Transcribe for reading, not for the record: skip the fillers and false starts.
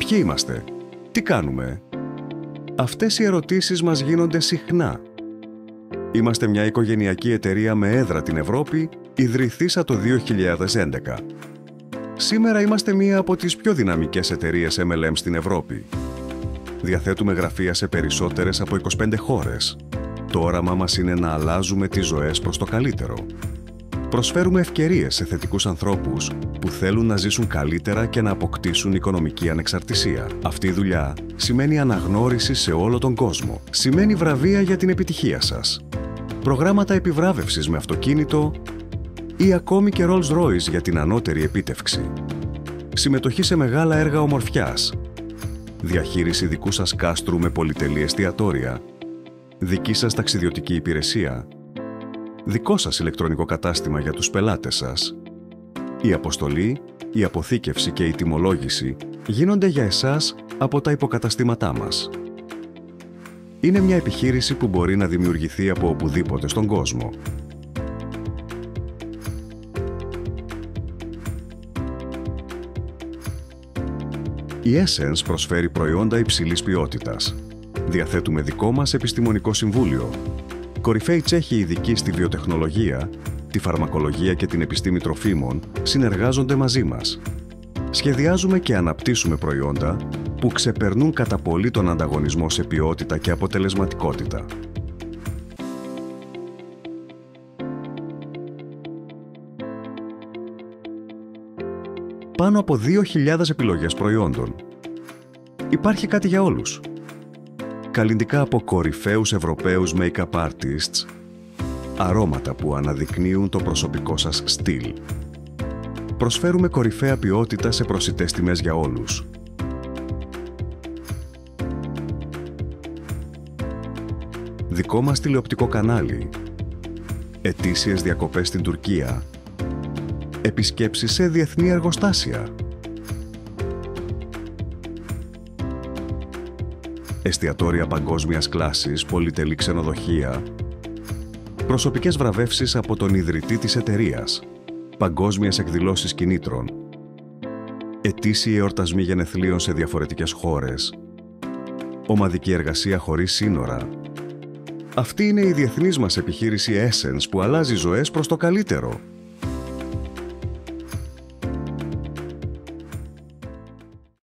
Ποιοι είμαστε? Τι κάνουμε? Αυτές οι ερωτήσεις μας γίνονται συχνά. Είμαστε μια οικογενειακή εταιρεία με έδρα την Ευρώπη, ιδρυθήσα το 2011. Σήμερα είμαστε μία από τις πιο δυναμικές εταιρείες MLM στην Ευρώπη. Διαθέτουμε γραφεία σε περισσότερες από 25 χώρες. Το όραμά μας είναι να αλλάζουμε τις ζωές προς το καλύτερο. Προσφέρουμε ευκαιρίες σε θετικούς ανθρώπους που θέλουν να ζήσουν καλύτερα και να αποκτήσουν οικονομική ανεξαρτησία. Αυτή η δουλειά σημαίνει αναγνώριση σε όλο τον κόσμο. Σημαίνει βραβεία για την επιτυχία σας. Προγράμματα επιβράβευσης με αυτοκίνητο ή ακόμη και Rolls Royce για την ανώτερη επίτευξη. Συμμετοχή σε μεγάλα έργα ομορφιάς. Διαχείριση δικού σας κάστρου με πολυτελή εστιατόρια. Δική σας ταξιδιωτική υπηρεσία. Δικό σας ηλεκτρονικό κατάστημα για τους πελάτες σας. Η αποστολή, η αποθήκευση και η τιμολόγηση γίνονται για εσάς από τα υποκαταστήματά μας. Είναι μια επιχείρηση που μπορεί να δημιουργηθεί από οπουδήποτε στον κόσμο. Η Essence προσφέρει προϊόντα υψηλής ποιότητας. Διαθέτουμε δικό μας επιστημονικό συμβούλιο. Κορυφαίοι Τσέχοι ειδικοί στη βιοτεχνολογία, τη φαρμακολογία και την επιστήμη τροφίμων συνεργάζονται μαζί μας. Σχεδιάζουμε και αναπτύσσουμε προϊόντα που ξεπερνούν κατά πολύ τον ανταγωνισμό σε ποιότητα και αποτελεσματικότητα. Πάνω από 2.000 επιλογές προϊόντων. Υπάρχει κάτι για όλους. Καλλυντικά από κορυφαίους Ευρωπαίους make-up artists, αρώματα που αναδεικνύουν το προσωπικό σας στυλ. Προσφέρουμε κορυφαία ποιότητα σε προσιτές τιμές για όλους. Δικό μας τηλεοπτικό κανάλι, ετήσιες διακοπές στην Τουρκία, επισκέψεις σε διεθνή εργοστάσια, εστιατόρια παγκόσμιας κλάσης, πολυτελή ξενοδοχεία, προσωπικές βραβεύσεις από τον ιδρυτή της εταιρείας, παγκόσμιες εκδηλώσεις κινήτρων, ετήσιοι εορτασμοί γενεθλίων σε διαφορετικές χώρες, ομαδική εργασία χωρίς σύνορα. Αυτή είναι η διεθνής μας επιχείρηση Essence που αλλάζει ζωές προς το καλύτερο.